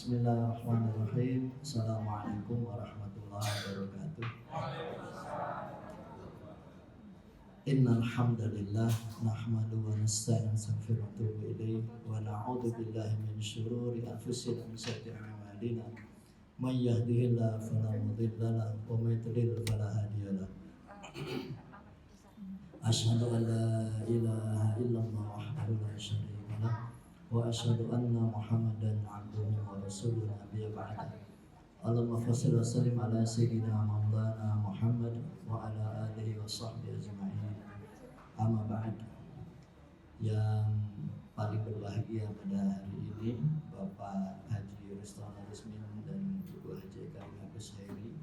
Bismillahirrahmanirrahim. Assalamualaikum warahmatullahi wabarakatuh. Innal hamdalillah nahmadu wa nasta'inu wa nastaghfiruh wa natubu ilayh wa na'udzu billahi min shururi anfusina wa min sayyiati a'malina. May yahdihillahu fala mudilla lahu wa may yudlil fala hadiya lahu. Asyhadu an la ilaha illallah wahdahu la syarika lahu wa asyhadu anna Muhammadan abduhu wa rasuluhu nabiyya ba'da. Allahumma shalli wa sallim ala sayyidina maulana Muhammad wa ala alihi wa sahbihi ajma'in. Amma ba'd. Yang paling berbahagia pada hari ini Bapak Haji Rustam Rusmin dan Ibu Haji Karimah Kushairi.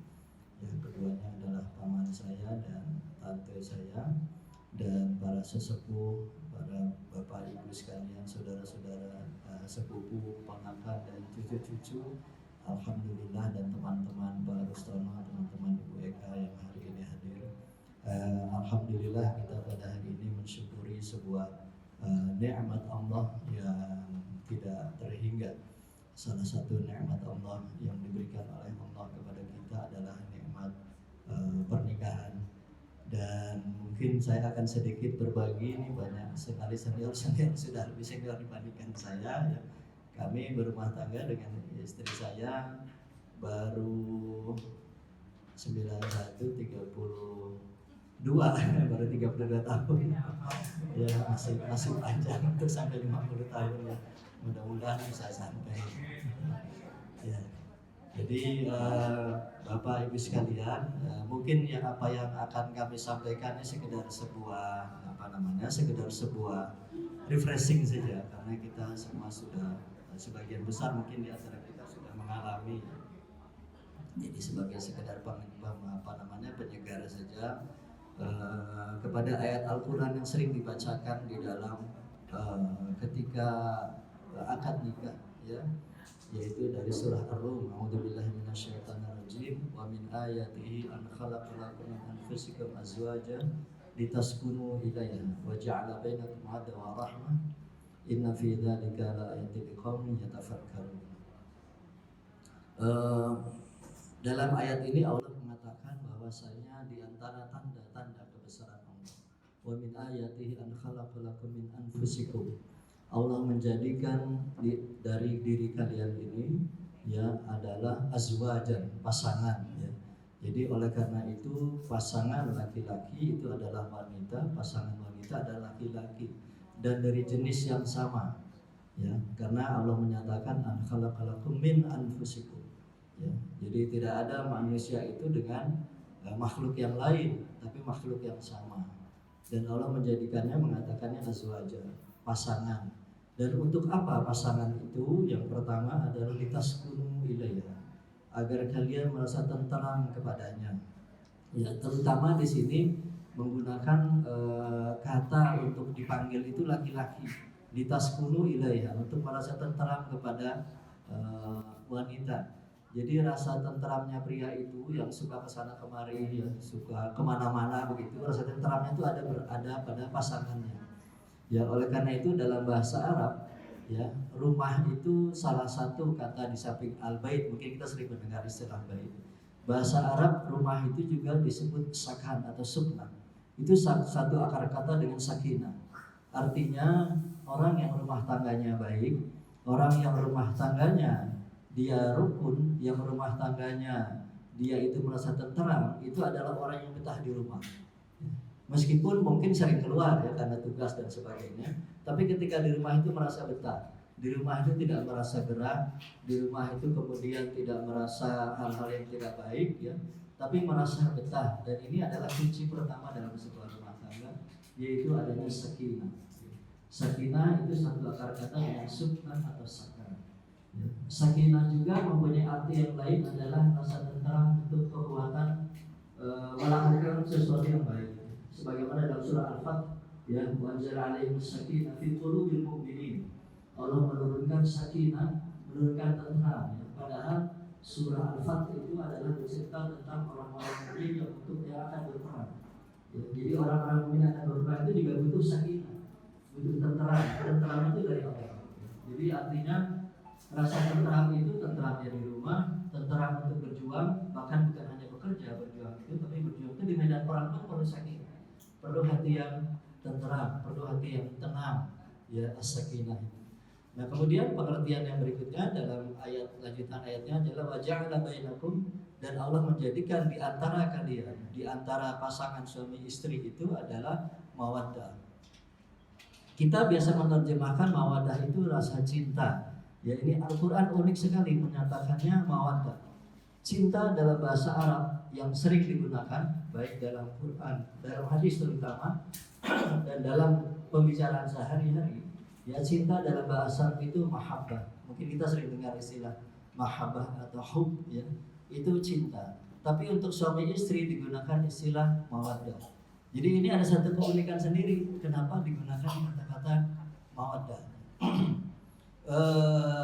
Yang keduanya adalah paman saya dan tante saya, dan para sesepuh, para bapak ibu sekalian, saudara-saudara sepupu, ponakan dan cucu-cucu, alhamdulillah, dan teman-teman Pak Rustono, teman-teman Ibu Eka yang hari ini hadir. Alhamdulillah, kita pada hari ini mensyukuri sebuah nikmat Allah yang tidak terhingga. Salah satu nikmat Allah yang diberikan oleh Allah kepada kita adalah nikmat pernikahan. Dan mungkin saya akan sedikit berbagi, ini banyak sekali senior-senior sudah lebih senior dibandingkan saya ya. Kami berumah tangga dengan istri saya baru 91, 32 baru 32 tahun ya, masih panjang untuk sampai 50 tahun ya, mudah-mudahan bisa sampai ya. Jadi Bapak Ibu sekalian, mungkin apa yang akan kami sampaikan ini sekedar sebuah sekedar sebuah refreshing saja, karena kita semua sudah, sebagian besar mungkin di antara kita sudah mengalami. Jadi sebagai sekedar penyegar saja kepada ayat Al-Quran yang sering dibacakan di dalam ketika akad nikah ya, yaitu dari surah Ar-Rum, a'udzubillahi minasyaitonirrajim, wa min ayatihi an khalaqa lakum min anfusikum azwajan litaskunu ilaiha wa ja'ala bainakum mawaddah wa rahmah inna fi dzalika laayatin liqaumin yatafakkarun. Dalam ayat ini Allah mengatakan bahwasanya di antara tanda-tanda kebesaran Allah, wa min ayatihi an khalaqa lakum min anfusikum, Allah menjadikan dari diri kalian ini ya adalah azwajan, pasangan ya. Jadi oleh karena itu pasangan laki-laki itu adalah wanita, pasangan wanita adalah laki-laki dan dari jenis yang sama ya. Karena Allah menyatakan an khalaqalakum min anfusikum ya. Jadi tidak ada manusia itu dengan makhluk yang lain, tapi makhluk yang sama. Dan Allah menjadikannya, mengatakannya azwajan, pasangan. Dan untuk apa pasangan itu? Yang pertama adalah litaskunu ilaiha, agar kalian merasa tenteram kepadanya. Ya, terutama di sini menggunakan kata untuk dipanggil itu laki-laki, litaskunu ilaiha, untuk merasa tenteram kepada wanita. Jadi rasa tenteramnya pria itu yang suka kesana kemari, ya, suka kemana-mana begitu, rasa tenteramnya itu ada pada pasangannya. Ya, oleh karena itu dalam bahasa Arab ya, rumah itu salah satu kata di samping al-bait, mungkin kita sering mendengar istilah bait. Bahasa Arab rumah itu juga disebut sakan atau sukna. Itu satu akar kata dengan sakinah. Artinya orang yang rumah tangganya baik, orang yang rumah tangganya dia rukun, yang rumah tangganya dia itu merasa tenteram, itu adalah orang yang betah di rumah. Meskipun mungkin sering keluar ya karena tugas dan sebagainya, tapi ketika di rumah itu merasa betah, di rumah itu tidak merasa gerak, di rumah itu kemudian tidak merasa hal-hal yang tidak baik ya, tapi merasa betah. Dan ini adalah kunci pertama dalam sebuah rumah tangga, yaitu adanya sakinah. Sakinah itu satu akar kata dengan sukna atau sakar. Sakinah juga mempunyai arti yang lain, adalah rasa tenteram untuk kekuatan melakukan sesuatu yang baik. Sebagaimana dalam surah Al-Fath ya, wa anzala 'alaihimus sakinah fi qulubil mu'minin. Allah menurunkan sakinah, menurunkan tenteram ya. Padahal surah Al-Fath itu adalah bercerita tentang orang-orang mukmin yang akan berperang. Ya, jadi orang-orang mukmin akan berperang itu juga butuh sakinah, butuh tenteram. Tenteram itu dari Allah. Jadi artinya Rasa tentram itu tentramnya di rumah, tentram untuk berjuang, bahkan bukan hanya bekerja berjuang itu, tapi berjuang itu di medan perang pun perlu sakinah, perlu hati yang tentram, perlu hati yang tenang, ya as-sakinah. Nah kemudian pengertian yang berikutnya dalam ayat lanjutan ayatnya adalah waja'ala bainakum, dan Allah menjadikan di antara kalian, di antara pasangan suami istri itu adalah mawaddah. Kita biasa menerjemahkan mawaddah itu rasa cinta. Ya ini Al-Quran unik sekali menyatakannya mawaddah. Cinta dalam bahasa Arab yang sering digunakan baik dalam Quran, dalam hadis terutama dan dalam pembicaraan sehari-hari. Ya cinta dalam bahasa Arab itu mahabbah. Mungkin kita sering dengar istilah mahabbah atau hub ya. Itu cinta. Tapi untuk suami istri digunakan istilah mawaddah. Jadi ini ada satu keunikan sendiri kenapa digunakan kata-kata mawaddah.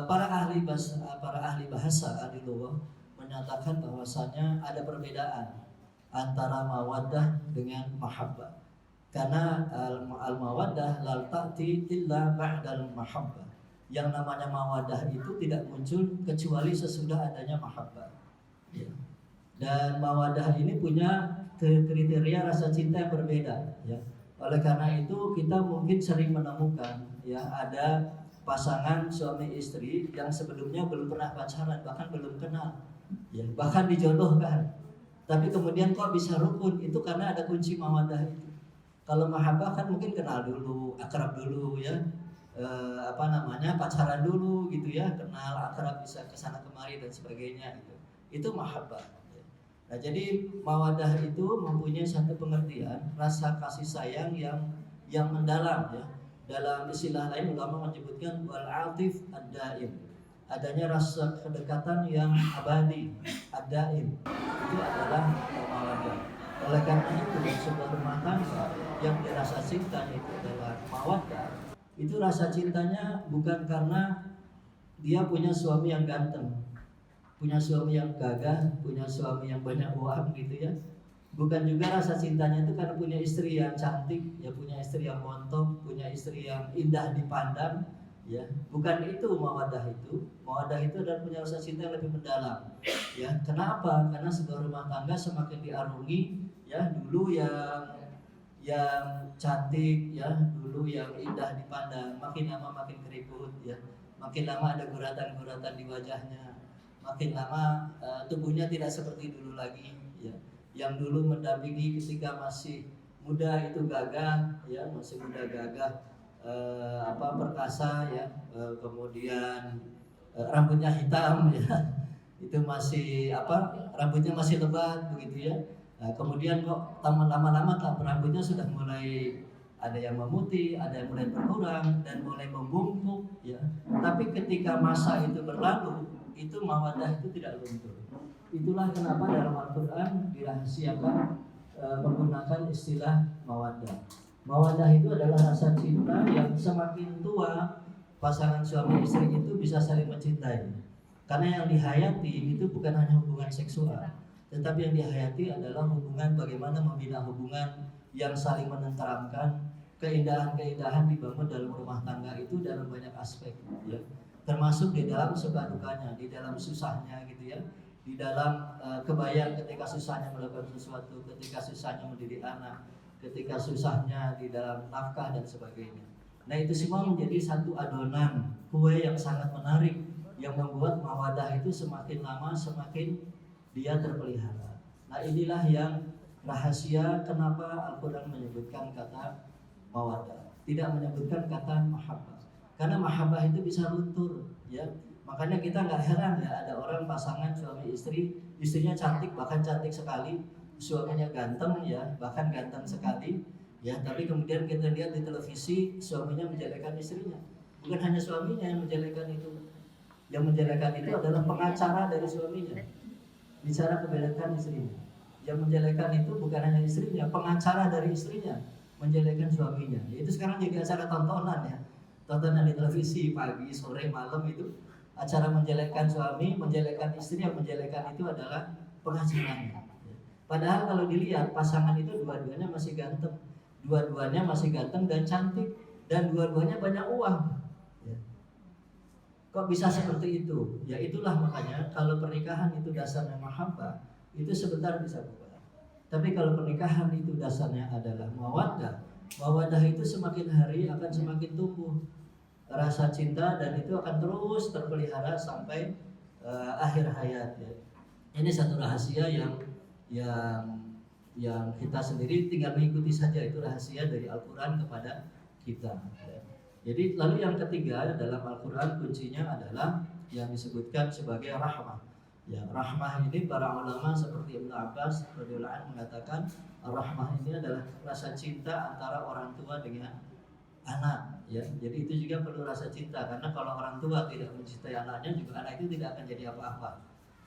Para ahli bahasa ahli lughah menyatakan bahwasanya ada perbedaan antara mawaddah dengan mahabbah. Karena al-mawaddah la ta'ti illa ba'dal mahabbah. Yang namanya mawaddah itu tidak muncul kecuali sesudah adanya mahabbah. Ya. Dan mawaddah ini punya kriteria rasa cinta yang berbeda ya. Oleh karena itu kita mungkin sering menemukan ya ada pasangan suami istri yang sebelumnya belum pernah pacaran, bahkan belum kenal ya, bahkan dijodohkan. Tapi kemudian kok bisa rukun, itu karena ada kunci mawaddah itu. Kalau mahabbah kan mungkin kenal dulu, akrab dulu ya. Pacaran dulu gitu ya, kenal, akrab, bisa kesana kemari dan sebagainya gitu. Itu mahabbah. Nah, jadi mawaddah itu mempunyai satu pengertian rasa kasih sayang yang mendalam ya. Dalam istilah lain ulama menyebutkan wal atif ad-daim. Adanya rasa kedekatan yang abadi, ad-daim. Itu adalah mawaddah. Oleh karena itu sebuah rumah tangga yang dirasa cintanya itu adalah mawaddah. Itu rasa cintanya bukan karena dia punya suami yang ganteng, punya suami yang gagah, punya suami yang banyak uang gitu ya. Bukan juga rasa cintanya itu karena punya istri yang cantik, ya punya istri yang montok, punya istri yang indah dipandang, ya. Bukan itu mawaddah itu. Mawaddah itu adalah punya rasa cinta yang lebih mendalam. Ya, kenapa? Karena sebuah rumah tangga semakin diarungi, ya, dulu yang cantik, ya, dulu yang indah dipandang, makin lama makin keriput, ya. Makin lama ada guratan-guratan di wajahnya. Makin lama tubuhnya tidak seperti dulu lagi ya. Yang dulu mendampingi ketika masih muda itu gagah ya, masih muda gagah perkasa ya, kemudian rambutnya hitam ya. Itu masih rambutnya masih lebat begitu ya. Nah, kemudian kok lama-lama rambutnya sudah mulai ada yang memutih, ada yang mulai berkurang dan mulai membungkuk ya. Tapi ketika masa itu berlalu, itu mawaddah itu tidak luntur. Itulah kenapa dalam Al-Quran dirahasiakan menggunakan istilah mawaddah. Mawaddah itu adalah rasa cinta yang semakin tua pasangan suami istri itu bisa saling mencintai. Karena yang dihayati itu bukan hanya hubungan seksual, tetapi yang dihayati adalah hubungan bagaimana membina hubungan yang saling menenteramkan. Keindahan-keindahan dibangun dalam rumah tangga itu dalam banyak aspek ya. Termasuk di dalam suka dukanya, di dalam susahnya gitu ya, di dalam kebayang ketika susahnya melakukan sesuatu, ketika susahnya mendidik anak, ketika susahnya di dalam nafkah dan sebagainya. Nah itu semua menjadi satu adonan kue yang sangat menarik yang membuat mawaddah itu semakin lama semakin dia terpelihara. Nah inilah yang rahasia kenapa Al-Quran menyebutkan kata mawaddah, tidak menyebutkan kata mahabbah. Karena mahabbah itu bisa luntur ya. Makanya kita nggak heran ya ada orang pasangan suami istri, istrinya cantik bahkan cantik sekali, suaminya ganteng ya bahkan ganteng sekali ya. Tapi kemudian kita lihat di televisi suaminya menjelekan istrinya. Bukan hanya suaminya yang menjelekan itu, yang menjelekan itu adalah pengacara dari suaminya, bicara kebelekan istrinya. Yang menjelekan itu bukan hanya istrinya, pengacara dari istrinya menjelekan suaminya. Itu sekarang jadi acara tontonan ya. Tontonan di televisi pagi, sore, malam itu acara menjelekkan suami, menjelekkan istri. Yang menjelekkan itu adalah pengacaranya. Padahal kalau dilihat pasangan itu dua-duanya masih ganteng, dan cantik, dan dua-duanya banyak uang. Kok bisa seperti itu? Ya itulah makanya kalau pernikahan itu dasarnya mahabbah, itu sebentar bisa bubar. Tapi kalau pernikahan itu dasarnya adalah mawaddah, mawaddah itu semakin hari akan semakin tumbuh rasa cinta dan itu akan terus terpelihara sampai akhir hayat ya. Ini satu rahasia yang yang kita sendiri tinggal mengikuti saja, itu rahasia dari Al-Quran kepada kita ya. Jadi lalu yang ketiga dalam Al-Quran kuncinya adalah yang disebutkan sebagai rahmah ya. Rahmah ini para ulama seperti Ibnu Abbas radhiyallahu anhu mengatakan rahmah ini adalah rasa cinta antara orang tua dengan anak ya. Jadi itu juga perlu rasa cinta, karena kalau orang tua tidak mencintai anaknya, juga anak itu tidak akan jadi apa-apa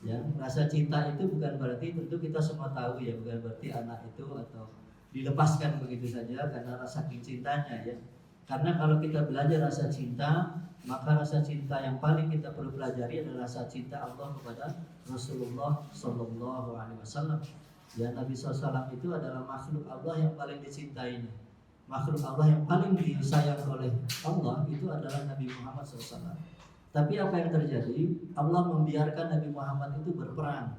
ya. Rasa cinta itu bukan berarti, tentu kita semua tahu ya, bukan berarti anak itu atau dilepaskan begitu saja karena rasa cintanya ya. Karena kalau kita belajar rasa cinta, maka rasa cinta yang paling kita perlu pelajari adalah rasa cinta Allah kepada Rasulullah Sallallahu Alaihi Wasallam ya. Nabi SAW itu adalah makhluk Allah yang paling dicintainya. Makhluk Allah yang paling disayang oleh Allah itu adalah Nabi Muhammad SAW. Tapi apa yang terjadi? Allah membiarkan Nabi Muhammad itu berperang,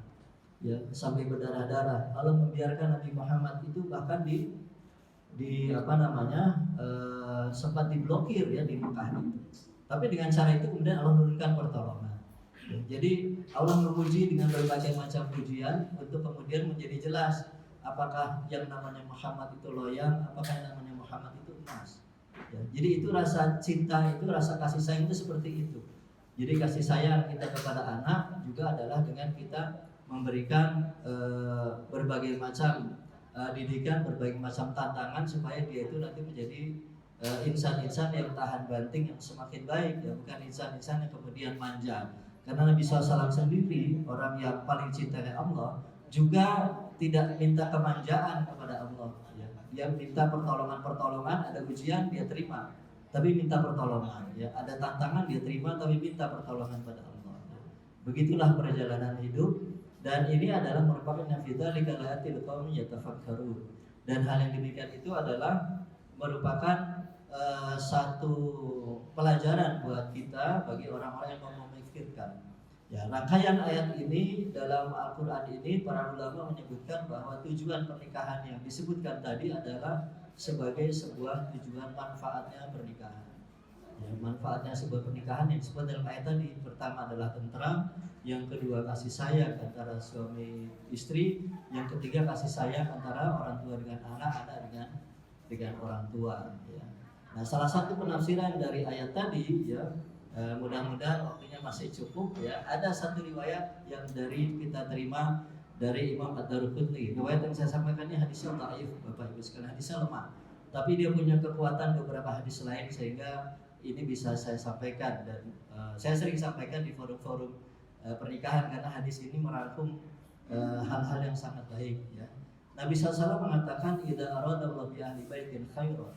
ya, sampai berdarah-darah. Allah membiarkan Nabi Muhammad itu bahkan sempat diblokir ya di Mekah itu. Tapi dengan cara itu kemudian Allah menurunkan pertolongan. Ya, jadi Allah menguji dengan berbagai macam pujian untuk kemudian menjadi jelas apakah yang namanya Muhammad itu loyal, apakah yang namanya Muhammad itu emas. Ya, jadi itu rasa cinta, itu rasa kasih sayang itu seperti itu. Jadi kasih sayang kita kepada anak juga adalah dengan kita memberikan berbagai macam didikan, berbagai macam tantangan supaya dia itu nanti menjadi insan-insan yang tahan banting, yang semakin baik ya, bukan insan-insan yang kemudian manja. Karena Nabi SAW sendiri orang yang paling cintai Allah juga tidak minta kemanjaan kepada Allah ya. Dia minta pertolongan, ada ujian dia terima, tapi minta pertolongan ya. Ada tantangan dia terima, tapi minta pertolongan pada Allah ya. Begitulah perjalanan hidup, dan ini adalah merupakan nafidhalika laatil qaumi yatafakkarun. Dan hal yang demikian itu adalah merupakan satu pelajaran buat kita, bagi orang-orang yang mau memikirkan. Ya, rangkaian ayat ini dalam Al-Quran ini para ulama menyebutkan bahwa tujuan pernikahan yang disebutkan tadi adalah sebagai sebuah tujuan manfaatnya pernikahan. Ya, manfaatnya sebuah pernikahan yang disebut dalam ayat tadi, pertama adalah tentram, yang kedua kasih sayang antara suami istri, yang ketiga kasih sayang antara orang tua dengan anak, anak dengan orang tua. Ya. Nah, salah satu penafsiran dari ayat tadi ya, mudah-mudahan waktunya masih cukup ya. Ada satu riwayat yang kita terima dari Imam Ad-Darqutni. Riwayat yang saya sampaikan ini hadisnya dhaif, Bapak Ibu sekalian, hadisnya lemah. Tapi dia punya kekuatan beberapa hadis lain sehingga ini bisa saya sampaikan, dan saya sering sampaikan di forum-forum pernikahan karena hadis ini merangkum hal-hal yang sangat baik ya. Nabi SAW mengatakan idza aradallahu bi ahli baitin khairan,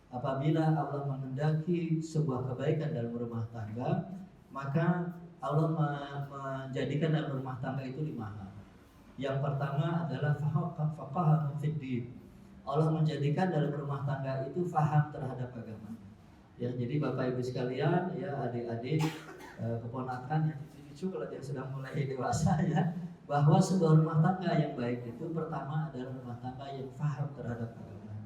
apabila Allah menghendaki sebuah kebaikan dalam rumah tangga, maka Allah menjadikan dalam rumah tangga itu 5 hal. Yang pertama adalah faqahan fid din. Allah menjadikan dalam rumah tangga itu faham terhadap agama. Ya, jadi Bapak Ibu sekalian, ya adik-adik, keponakan yang cucu kalau yang sudah mulai dewasa ya, bahwa sebuah rumah tangga yang baik itu pertama adalah rumah tangga yang faham terhadap agama.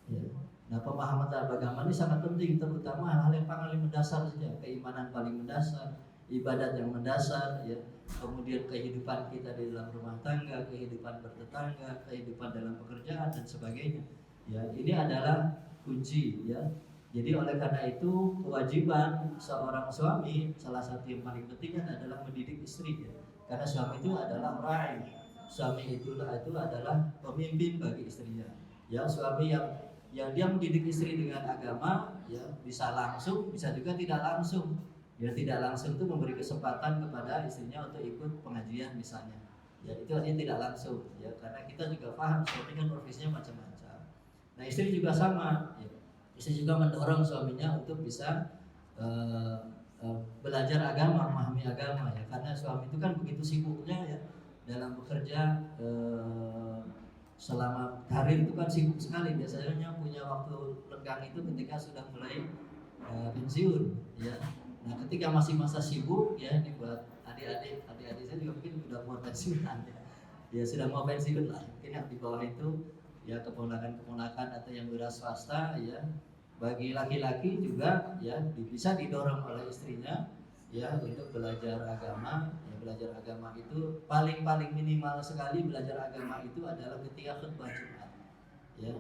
Ya. Nah, pemahaman terhadap agama ini sangat penting, terutama hal-hal yang paling mendasar saja, keimanan paling mendasar, ibadat yang mendasar, ya, kemudian kehidupan kita di dalam rumah tangga, kehidupan bertetangga, kehidupan dalam pekerjaan dan sebagainya. Ya, ini adalah kunci, ya. Jadi oleh karena itu kewajiban seorang suami salah satu yang paling penting adalah mendidik istri, ya. Karena suami itu adalah ra'i, suami itu adalah pemimpin bagi istrinya. Ya, suami yang dia mendidik istri dengan agama, ya, bisa langsung, bisa juga tidak langsung. Ya, tidak langsung itu memberi kesempatan kepada istrinya untuk ikut pengajian misalnya. Ya, itu artinya tidak langsung, ya, karena kita juga paham suami kan profesinya macam-macam. Nah, istri juga sama, ya. Istri juga mendorong suaminya untuk bisa belajar agama, memahami agama, ya, karena suami itu kan begitu sibuknya, ya, dalam bekerja selama karir itu kan sibuk sekali. Biasanya punya waktu lenggang itu ketika sudah mulai pensiun, ya. Nah, ketika masih masa sibuk ya, ini buat adik-adik saya juga mungkin udah mau pensiunan ya. Ya sudah mau pensiun lah. Mungkin yang di bawah itu ya keponakan-keponakan atau yang wira swasta ya. Bagi laki-laki juga ya bisa didorong oleh istrinya ya untuk belajar agama. Ya, belajar agama itu paling minimal sekali belajar agama itu adalah ketika khutbah Jumat. Ya.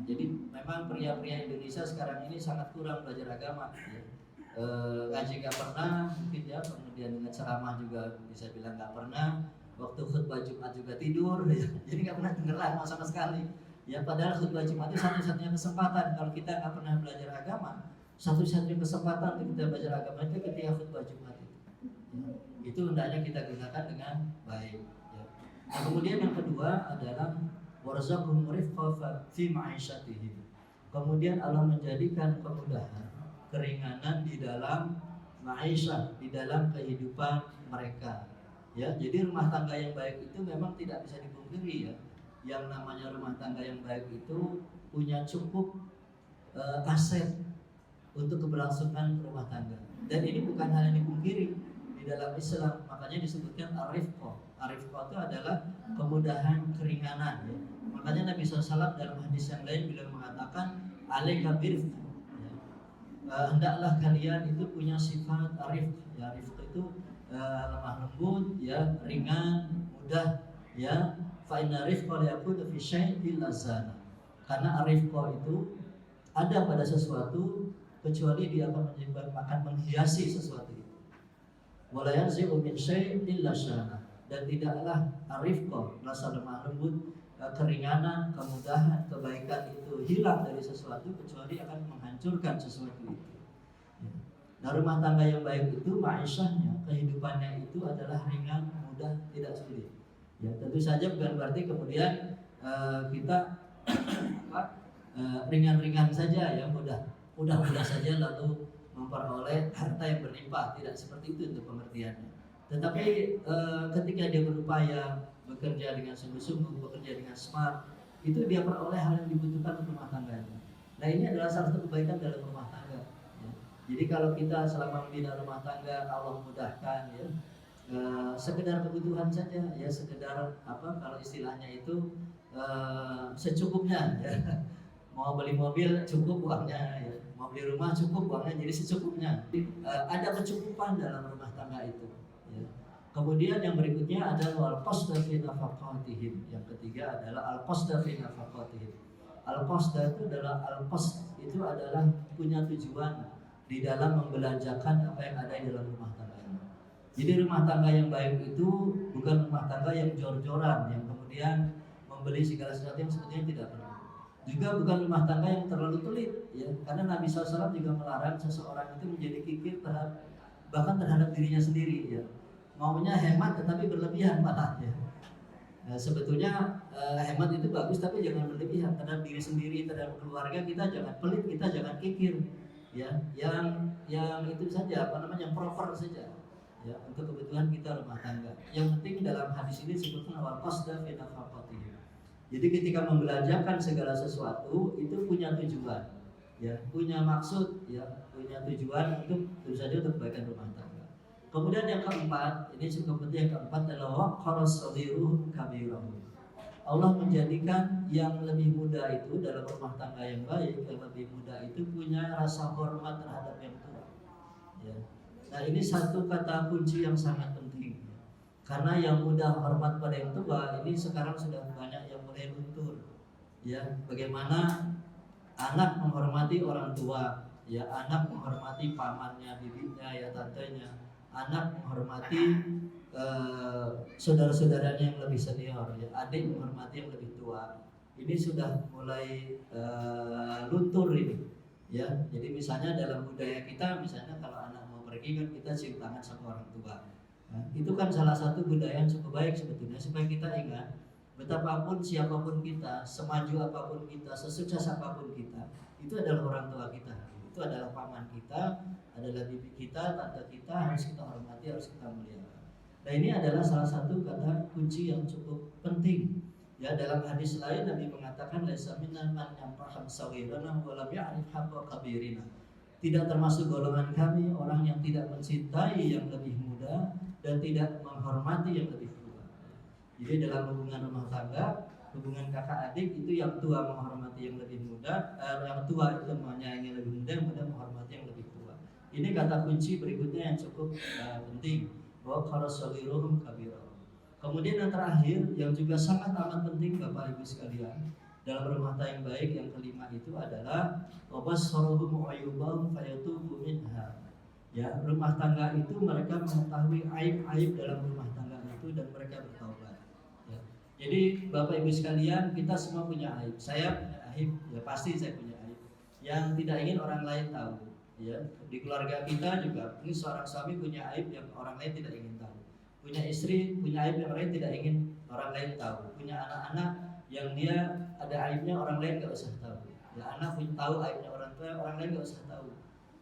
Jadi memang pria-pria Indonesia sekarang ini sangat kurang belajar agama ya. Ngaji nggak pernah mungkin ya, kemudian dengan ceramah juga bisa bilang nggak pernah, waktu khutbah Jumat juga tidur ya. Jadi nggak pernah dengar sama sekali ya, padahal khutbah Jumat itu satu-satunya kesempatan kalau kita nggak pernah belajar agama, satu-satunya kesempatan untuk kita belajar agama itu ketika khutbah Jumat itu ya. Itu hendaknya kita gunakan dengan baik ya. Nah, kemudian yang kedua adalah warzuqhum rifqa fi ma'isyatihim. Kemudian Allah menjadikan kemudahan, keringanan di dalam ma'isyah, di dalam kehidupan mereka ya. Jadi rumah tangga yang baik itu memang tidak bisa dipungkiri ya. Yang namanya rumah tangga yang baik itu punya cukup aset untuk keberlangsungan rumah tangga. Dan ini bukan hal yang dipungkiri di dalam Islam, makanya disebutkan arifqah. Arifqah itu adalah kemudahan, keringanan ya. Makanya Nabi SAW dalam hadis yang lain beliau mengatakan alaika birfq ya. Hendaklah kalian itu punya sifat arifq ya. Arifq itu lemah lembut ya, ringan, mudah ya. Fa inna rifqa la yakunu fi syai'in illa zana. Karena arifqa itu ada pada sesuatu kecuali dia akan menghiasi sesuatu itu. Wala yanzi'u min syai'in illa syana. Dan tidaklah arifqa, rasa lemah lembut, keringanan, kemudahan, kebaikan itu hilang dari sesuatu kecuali akan menghancurkan sesuatu itu. Nah, rumah tangga yang baik itu ma'isyahnya, kehidupannya itu adalah ringan, mudah, tidak sulit. Ya, tentu saja bukan berarti kemudian kita ringan-ringan saja ya, mudah saja lalu memperoleh harta yang berlimpah, tidak seperti itu untuk pengertiannya. Tetapi ketika dia berupaya bekerja dengan sungguh-sungguh, bekerja dengan smart, itu dia peroleh hal yang dibutuhkan untuk rumah tangganya. Nah, ini adalah salah satu kebaikan dalam rumah tangga ya. Jadi kalau kita selama membina rumah tangga Allah mudahkan ya, sekedar kebutuhan saja ya, sekedar kalau istilahnya itu secukupnya ya. Mau beli mobil cukup uangnya ya, mau beli rumah cukup uangnya, jadi secukupnya. Ada kecukupan dalam rumah tangga itu ya. Kemudian yang berikutnya adalah al-qasda fi nafaqatihim. Yang ketiga adalah al-qasda fi nafaqatihim. Al-qasda itu adalah punya tujuan di dalam membelanjakan apa yang ada di dalam rumah tangga. Jadi rumah tangga yang baik itu bukan rumah tangga yang jor-joran, yang kemudian membeli segala sesuatu yang sebetulnya tidak perlu. Juga bukan rumah tangga yang terlalu pelit ya, karena Nabi SAW juga melarang seseorang itu menjadi kikir bahkan terhadap dirinya sendiri ya. Maunya hemat tetapi berlebihan malah ya. Nah, sebetulnya hemat itu bagus tapi jangan berlebihan terhadap diri sendiri, terhadap keluarga kita jangan pelit, kita jangan kikir ya. Yang itu saja yang proper saja ya, untuk kebutuhan kita rumah tangga. Yang penting dalam hadis ini disebutkan wal qasda fi nafaqatihim. Jadi ketika membelanjakan segala sesuatu itu punya tujuan ya, punya maksud ya, punya tujuan untuk tentu saja untuk kebaikan rumah tangga. Kemudian yang keempat, ini cukup penting, yang keempat adalah waqara sabiruhum kabirahum. Allah menjadikan yang lebih muda itu dalam rumah tangga yang baik, yang lebih muda itu punya rasa hormat terhadap yang tua ya. Nah, ini satu kata kunci yang sangat penting. Karena yang muda hormat pada yang tua ini sekarang sudah banyak yang mulai luntur. Ya, bagaimana anak menghormati orang tua, ya, anak menghormati pamannya, bibinya, ya, tantenya, anak menghormati saudara-saudaranya yang lebih senior, ya, adik menghormati yang lebih tua. Ini sudah mulai luntur ini. Ya, jadi misalnya dalam budaya kita, misalnya kalau anak mau pergi kan kita cium tangan sama orang tua. Nah, itu kan salah satu budaya yang cukup baik sebetulnya, supaya kita ingat betapapun siapapun kita, semaju apapun kita, sesukses apapun kita, itu adalah orang tua kita, itu adalah paman kita, adalah bibi kita, tante kita, harus kita hormati, harus kita muliakan. Nah, ini adalah salah satu kata kunci yang cukup penting. Ya, dalam hadis lain Nabi mengatakan laisa minna man yamraham sawirana wa lam ya'rif haqqa kabirina. tidak termasuk golongan kami orang yang tidak mencintai yang lebih muda dan tidak menghormati yang lebih tua. Jadi dalam hubungan rumah tangga, hubungan kakak adik itu yang tua menghormati yang lebih muda, yang tua itu menyayangi yang lebih muda, yang muda menghormati yang lebih tua. Ini kata kunci berikutnya yang cukup penting, bahwa kharasaliruhum kabirahum. Kemudian yang terakhir yang juga sangat amat penting Bapak Ibu sekalian, dalam rumah tangga yang baik yang kelima itu adalah wabassaruhum ayubahum fayatubu minha. Ya, rumah tangga itu mereka mengetahui aib-aib dalam rumah tangga itu dan mereka bertaubat. Ya. Jadi Bapak Ibu sekalian, kita semua punya aib. Saya punya aib, ya pasti saya punya aib. Yang tidak ingin orang lain tahu. Ya, di keluarga kita juga, ini seorang suami punya aib yang orang lain tidak ingin tahu. Punya istri punya aib yang lain tidak ingin orang lain tahu. Punya anak-anak yang dia ada aibnya orang lain nggak usah tahu. Ya, anak punya tahu aibnya orang tua, orang lain nggak usah tahu.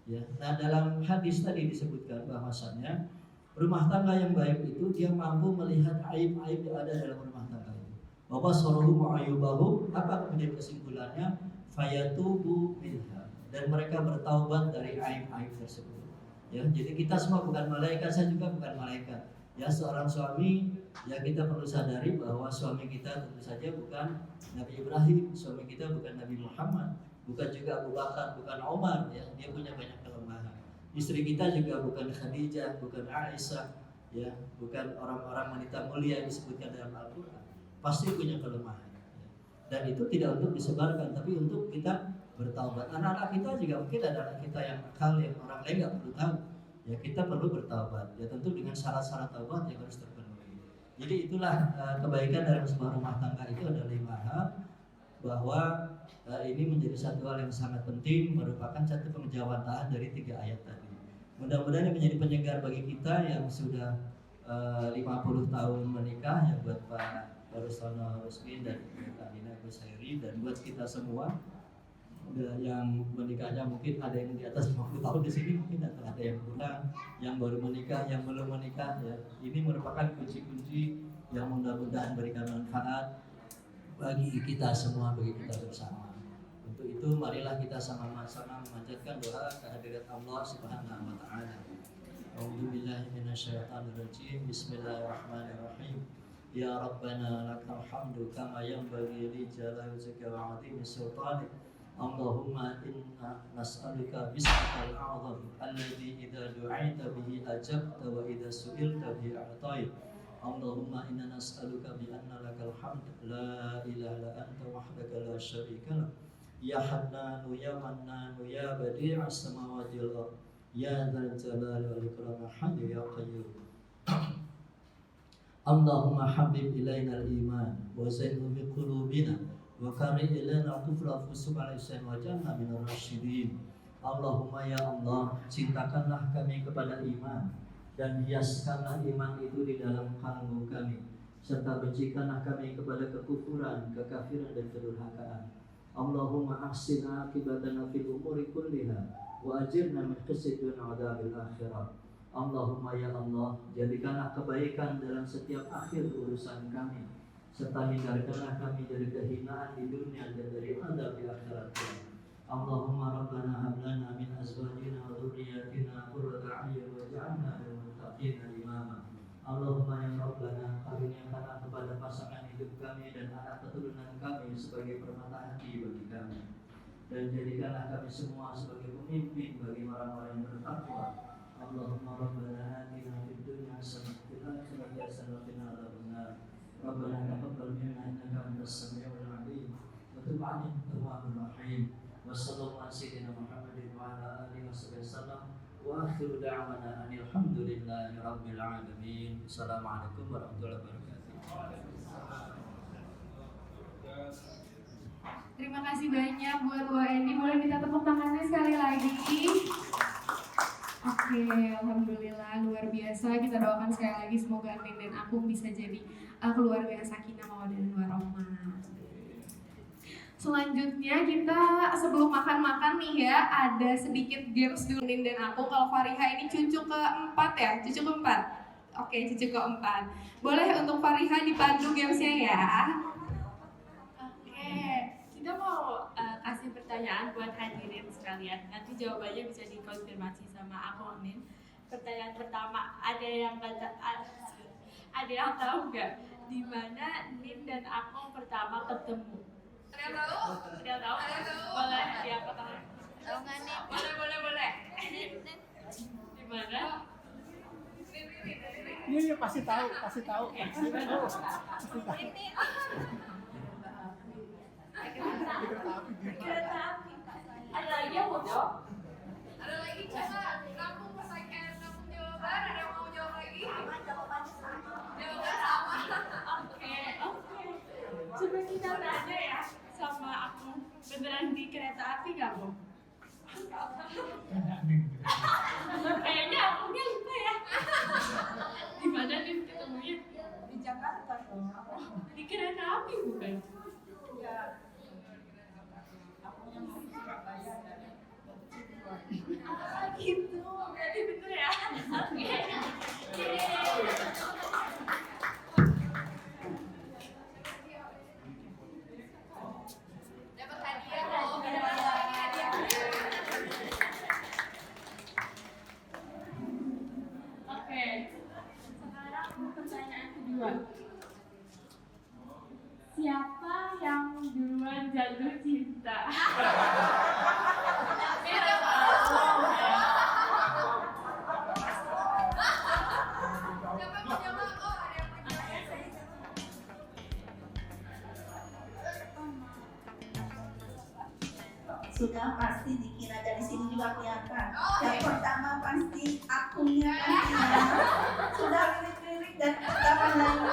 Ya, nah dalam hadis tadi disebutkan bahwasannya rumah tangga yang baik itu dia mampu melihat aib-aib yang ada dalam rumah tangga itu. Bapak sorohum ayubahum, apa kemudian kesimpulannya? Fayatubu minha, dan mereka bertaubat dari aib-aib tersebut. Ya, jadi kita semua bukan malaikat, saya juga bukan malaikat. Ya, seorang suami, ya kita perlu sadari bahwa suami kita tentu saja bukan Nabi Ibrahim, suami kita bukan Nabi Muhammad, bukan juga Abu Bakar, bukan Omar, ya dia punya banyak kelemahan. Istri kita juga bukan Khadijah, bukan Aisyah, ya bukan orang-orang wanita mulia yang disebutkan dalam Al-Quran. Pasti punya kelemahan. Ya. Dan itu tidak untuk disebarkan, tapi untuk kita bertaubat. Anak-anak kita juga mungkin ada anak kita yang nakal yang orang lain nggak perlu tahu. Ya kita perlu bertaubat. Ya tentu dengan syarat-syarat taubat yang harus terpenuhi. Jadi itulah kebaikan dalam sebuah rumah tangga itu ada 5 hal, bahwa ini menjadi satu hal yang sangat penting, merupakan satu penjawatan dari 3 ayat tadi. Mudah-mudahan ini menjadi penyegar bagi kita yang sudah 50 tahun menikah, ya buat Pak Barusono Rusmin dan Kak Dina Gusairi, dan buat kita semua yang menikahnya mungkin ada yang di atas 50 tahun di sini, mungkin ada yang kurang, yang baru menikah, yang belum menikah, ya ini merupakan kunci-kunci yang mudah-mudahan berikan manfaat bagi kita semua, bagi kita bersama. Untuk itu marilah kita sama-sama memanjatkan doa kehadirat Allah Subhanahu wa taala. A'udzubillahi minasyaitonirrajim. Bismillahirrahmanirrahim. Ya Rabbana lakal hamdu kama yanbaghi li jalali wajhika wa 'azimi sultanik. Allahumma inna nas'aluka bismikal a'zam alladhi idza du'aita bihi ajabta wa idza su'ilta bihi a'taita. Allahumma inna nas'aluka bi anna lakal hamd la ilaha illa anta wahdaka la syarika lak ya hannanu ya mannanu ya badi'as samawati wal ardh ya dzal jalali wal ikram hayyu ya qayyum. Allahumma habib ilaina al-iman wa zayyinhu bi qulubina wa karih ilaina al-kufra fusuqa al-isyan wa jannah minar rasyidin. Allahumma ya Allah, cintakanlah kami kepada iman dan hiaskanlah iman itu di dalam kalbu kami, serta bencikanlah kami kepada kekufuran, kekafiran dan kedurhakaan. Allahumma ahsin akibatana fil umuri kulliha wa ajirna min khizyid dunya wa adzabil akhirah. Allahumma ya Allah, jadikanlah kebaikan dalam setiap akhir urusan kami, serta hindarkanlah kami dari kehinaan di dunia dan dari azab di akhirat. Allahumma rabbana hab lana min azwajina wa dhurriyyatina qurrata a'yun waj'alna lil muttaqina imama. Allahumma ya rabbana, karuniakanlah kepada pasangan hidup kami dan anak keturunan kami sebagai permata hati bagi kami, dan jadikanlah kami semua sebagai pemimpin bagi orang-orang yang bertakwa. Allahumma rabbana atina fid dunya hasanah wa fil akhirati hasanah wa qina adzabannar. Rabbana taqabbal minna innaka antas samiul 'alim wa tub 'alaina tawwabur rahim. Wassallallahu ala sayyidina Muhammadin wa ala alihi wasallam. Wa akhiru da'wana alhamdulillahi rabbil alamin. Assalamualaikum warahmatullahi wabarakatuh. Terima kasih banyak buat WNI. Boleh minta tepuk tangannya sekali lagi. Oke, alhamdulillah luar biasa. Kita doakan sekali lagi semoga Anin dan Akung bisa jadi keluarga yang sakinah mawaddah dan warahmah. Selanjutnya kita sebelum makan-makan nih ya, ada sedikit games dulu Anin dan Akung. Kalau Fariha ini cucu keempat ya, cucu keempat. Oke, cucu keempat. Boleh untuk Fariha dipandu gamesnya ya. Oke, kita mau kasih pertanyaan pertanyaan buat hadirin sekalian. Nanti jawabannya bisa dikonfirmasi sama aku, Nin. Pertanyaan pertama, ada yang tahu nggak di mana Nin dan aku pertama ketemu? Ada yang tahu? Ada yang tahu? Ada yang tahu? Boleh diangkat tangan. Tahu nggak nih? Boleh. Di mana? Iya pasti tahu. Kereta api. Ada lagi yang mau jawab? Ada lagi coba kampung pertanyaan kampung jawaban. Ada yang mau jawab lagi? Jawaban sama. Oke. Coba kita tanya ya sama aku. Beneran di kereta api nggak, Bu? Kayaknya akunya lupa ya. Di mana nih ketemunya? Di Jakarta dong. Di kereta api bukan? Gitu, berarti bener ya? Oke. Dapat hadiah loh. Hadiah. Oke. Sekarang pertanyaan kedua. Siapa yang duluan jatuh cinta? Siapa mau jawab? Oh, ada yang mau jawab. Sudah pasti dikira dari sini juga kelihatan. Yang pertama pasti akunnya kan ya. Sudah lirik-lirik dan kapan lagi.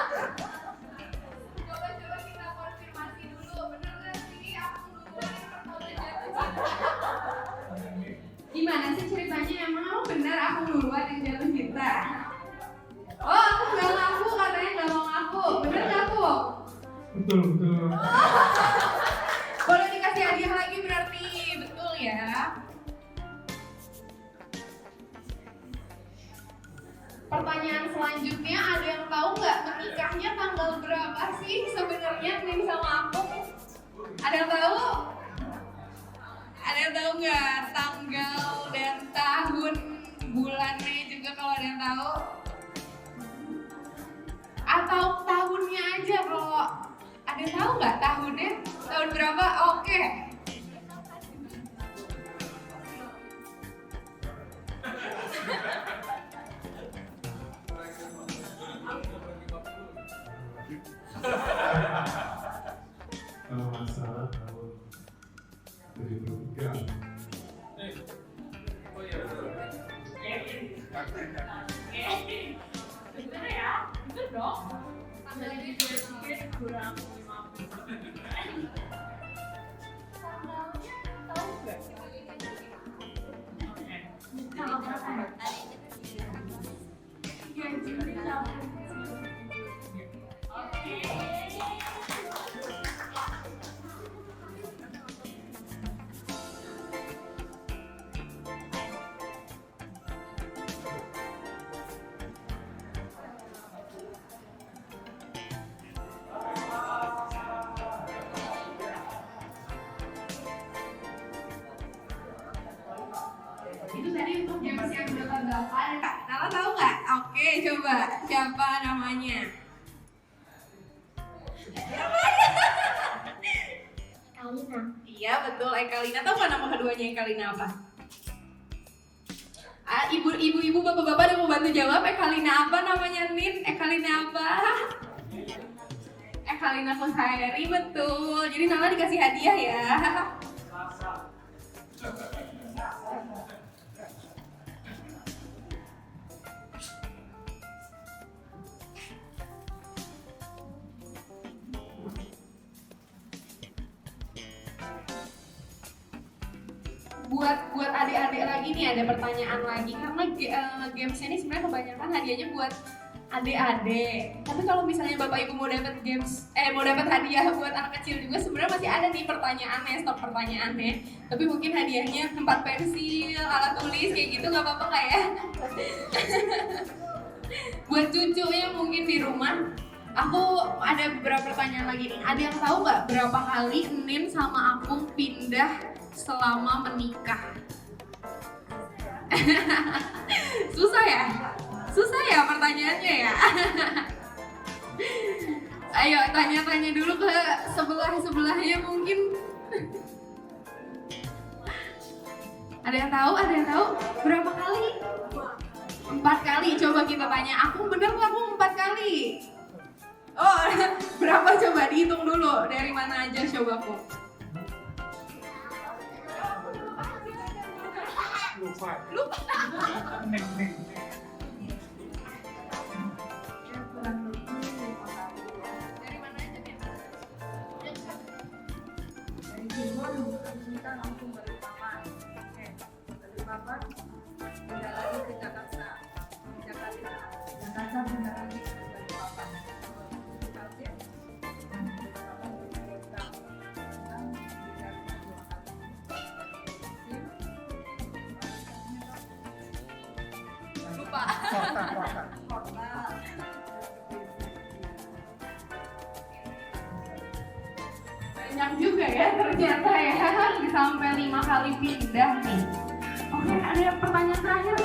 Coba kita konfirmasi dulu. Bener nggak sih aku duluan yang pertama jatuh cinta? Gimana sih ceritanya? Emang bener aku duluan yang jatuh cinta? Oh, aku nggak ngaku, katanya nggak mau ngaku. Bener nggak aku? Betul. Boleh dikasih hadiah lagi berarti, betul ya? Pertanyaan selanjutnya, ada yang tahu nggak menikahnya tanggal berapa sih sebenarnya Nin sama aku? Ada yang tahu? Ada yang tahu nggak tanggal dan tahun bulannya juga kalau ada yang tahu? Atau tahunnya aja kalau ada yang tahu nggak tahunnya? Tahun berapa? Oke. Kalau nggak salah tahun 73. Bener ya? Bener dong. Tanggalnya dikit kurang 50. Tanggalnya tahu nggak? Oke. Tanggal berapa ya? 3 Juli tahun 1973. Oke. Itu tadi untuk games yang berapa? Nala tahu nggak? Oke, coba siapa namanya? Kalina. Iya betul, Ekalina. Tahu nggak nama keduanya Ekalina apa? Ibu-ibu, bapak-bapak ada mau bantu jawab. Ekalina apa namanya Nin? Ekalina apa? Ekalina Kushairi, betul. Jadi Nala dikasih hadiah ya. Buat adik-adik lagi nih ada pertanyaan lagi karena games ini sebenarnya kebanyakan hadiahnya buat adik-adik. Tapi kalau misalnya bapak ibu mau dapat mau dapat hadiah buat anak kecil juga sebenarnya masih ada nih pertanyaannya, stok pertanyaannya. Tapi mungkin hadiahnya tempat pensil, alat tulis kayak gitu nggak apa-apa nggak ya? Buat cucunya mungkin di rumah. Aku ada beberapa pertanyaan lagi nih. Ada yang tahu nggak berapa kali Nin sama aku pindah selama menikah? Susah ya? Susah ya pertanyaannya ya? Ayo tanya-tanya dulu ke sebelah-sebelahnya mungkin. Ada yang tahu? Ada yang tahu? Berapa kali? 4 kali. Coba kita tanya. Aku bener nggak aku 4 kali? Oh, berapa coba dihitung dulu. Dari mana aja coba aku? Lupa. Lupa. Neng. Dari mana aja nih? Dari timur kita langsung balik papan. Oke, balik papan pindah lagi ke Jakarta. Jakarta pindah lagi ke balik papan. Oke. Lupa. Banyak juga ya ternyata ya. Sampai 5 kali pindah nih. Oke, ada pertanyaan terakhir.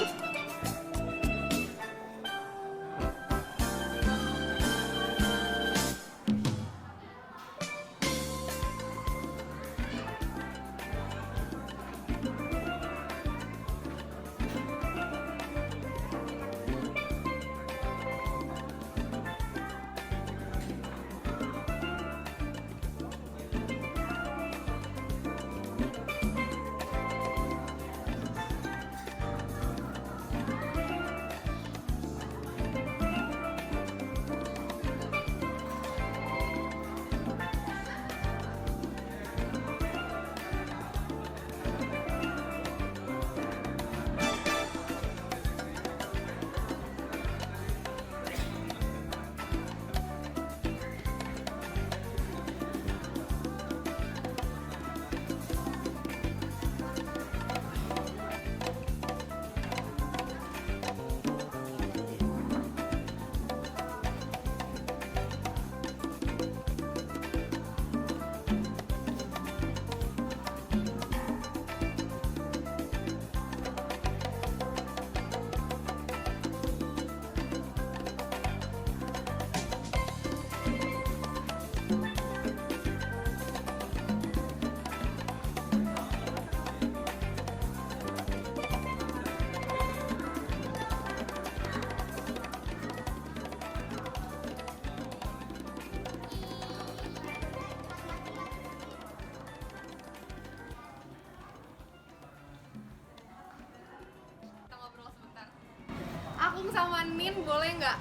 Akung sama Nin boleh nggak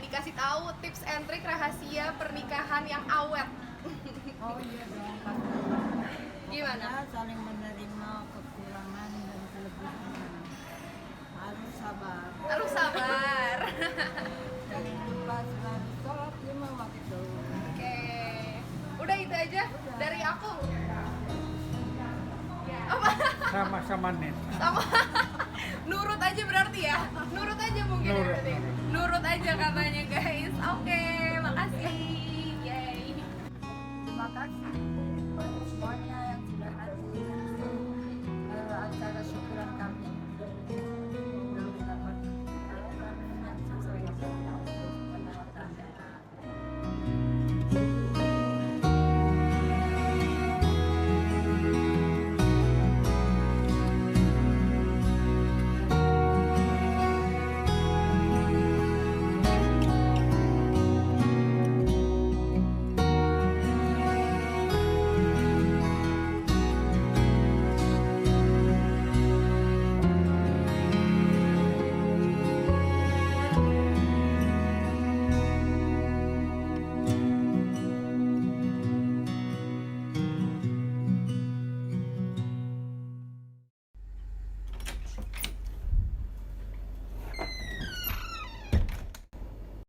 dikasih tahu tips and trik rahasia pernikahan yang awet? Oh iya dong, Gimana? kita saling menerima kekurangan dan kelebihan. Harus sabar. Harus sabar. Jangan lupa selalu sholat 5 waktu. Oke, udah itu aja dari aku. Apa? Sama-sama net. Sama nurut aja berarti ya? Nurut aja mungkin ya berarti. Nurut aja katanya guys. Oke, makasih. Yay. Terima kasih semuanya